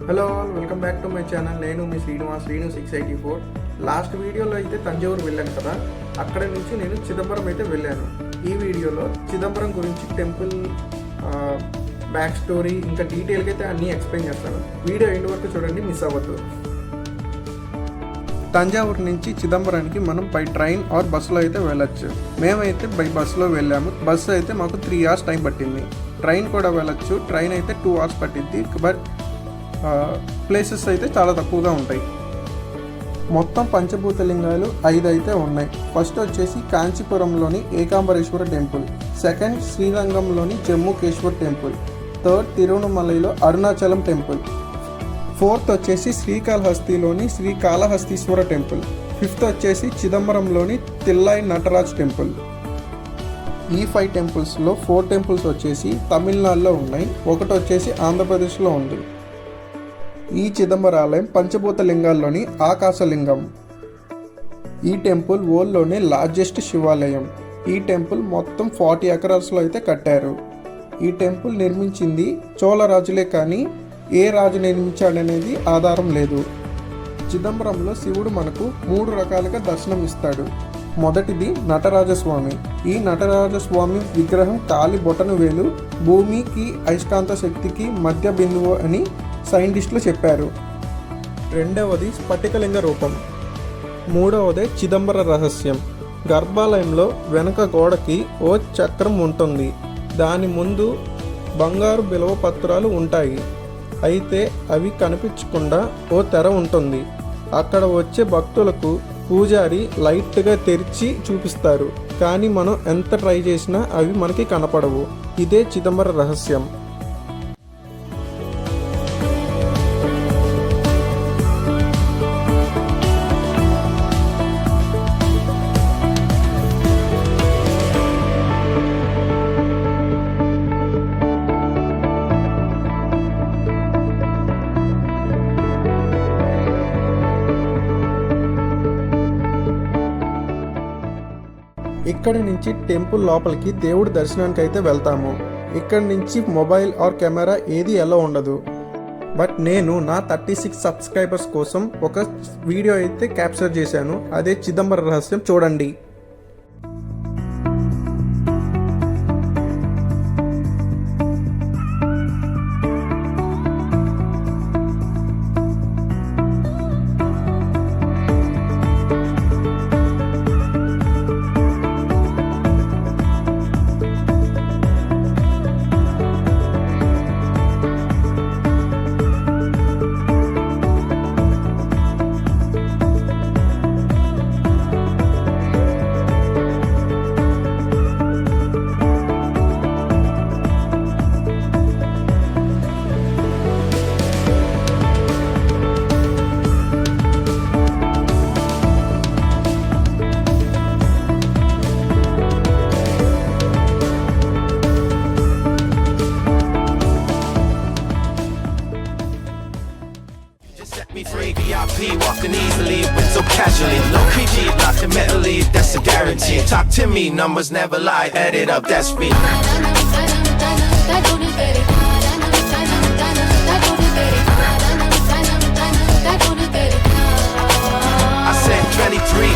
Hello all, welcome back to my channel. నేను మీ Srinivas, Srinu 684. Last వీడియోలో అయితే తంజావూరు వెళ్ళాను కదా, అక్కడ నుంచి నేను చిదంబరం అయితే వెళ్ళాను. ఈ వీడియోలో చిదంబరం గురించి టెంపుల్ బ్యాక్ స్టోరీ ఇంకా డీటెయిల్గా అయితే అన్నీ ఎక్స్ప్లెయిన్ చేస్తాను. వీడియో ఎండ్ వరకు చూడండి, మిస్ అవ్వద్దు. తంజావూరు నుంచి చిదంబరానికి మనం బై ట్రైన్ ఆర్ బస్సులో అయితే వెళ్ళొచ్చు. మేమైతే బై బస్సులో వెళ్ళాము. బస్సు అయితే మాకు 3 hours టైం పట్టింది. ట్రైన్ కూడా వెళ్ళొచ్చు. ట్రైన్ అయితే 2 hours పట్టింది. బట్ ప్లేసెస్ అయితే చాలా తక్కువగా ఉంటాయి. మొత్తం పంచభూతలింగాలు 5 అయితే ఉన్నాయి. ఫస్ట్ వచ్చేసి కాంచీపురంలోని ఏకాంబరేశ్వర టెంపుల్, సెకండ్ శ్రీరంగంలోని జమ్మూకేశ్వర్ టెంపుల్, థర్డ్ తిరువణమలైలో అరుణాచలం టెంపుల్, ఫోర్త్ వచ్చేసి శ్రీకాళహస్తిలోని శ్రీకాళహస్తీశ్వర టెంపుల్, ఫిఫ్త్ వచ్చేసి చిదంబరంలోని తిల్లాయి నటరాజ్ టెంపుల్. ఈ 5 టెంపుల్స్లో 4 టెంపుల్స్ వచ్చేసి తమిళనాడులో ఉన్నాయి, ఒకటి వచ్చేసి ఆంధ్రప్రదేశ్లో ఉంది. ఈ చిదంబరాలయం పంచభూత లింగాల్లోని ఆకాశలింగం. ఈ టెంపుల్ వరల్డ్లోనే లార్జెస్ట్ శివాలయం. ఈ టెంపుల్ మొత్తం 40 acresలో అయితే కట్టారు. ఈ టెంపుల్ నిర్మించింది చోళ రాజులే కానీ ఏ రాజు నిర్మించాడనేది ఆధారం లేదు. చిదంబరంలో శివుడు మనకు 3 రకాలుగా దర్శనం ఇస్తాడు. మొదటిది నటరాజస్వామి. ఈ నటరాజస్వామి విగ్రహం కాలి బొటను వేలు భూమికి అయస్కాంత శక్తికి మధ్య బిందువు అని సైంటిస్టులు చెప్పారు. రెండవది స్ఫటికలింగ రూపం. మూడవదే చిదంబర రహస్యం. గర్భాలయంలో వెనక గోడకి ఓ చక్రం ఉంటుంది. దాని ముందు బంగారు బిలవ పత్రాలు ఉంటాయి. అయితే అవి కనిపించకుండా ఓ తెర ఉంటుంది. అక్కడ వచ్చే భక్తులకు పూజారి లైట్గా తెరిచి చూపిస్తారు. కానీ మనం ఎంత ట్రై చేసినా అవి మనకి కనపడవు. ఇదే చిదంబర రహస్యం. ఇక్కడి నుంచి టెంపుల్ లోపలికి దేవుడి దర్శనానికి అయితే వెళ్తాము. ఇక్కడి నుంచి మొబైల్ ఆర్ కెమెరా ఏది ఎలా ఉండదు. బట్ నేను నా 36 సబ్స్క్రైబర్స్ కోసం ఒక వీడియో అయితే క్యాప్చర్ చేశాను. అదే చిదంబర రహస్యం. చూడండి. Me free, VIP, walking easily, but so casually. No creepy, locked and mentally, that's a guarantee. Talk to me, numbers never lie, add it up, that's me. I said 23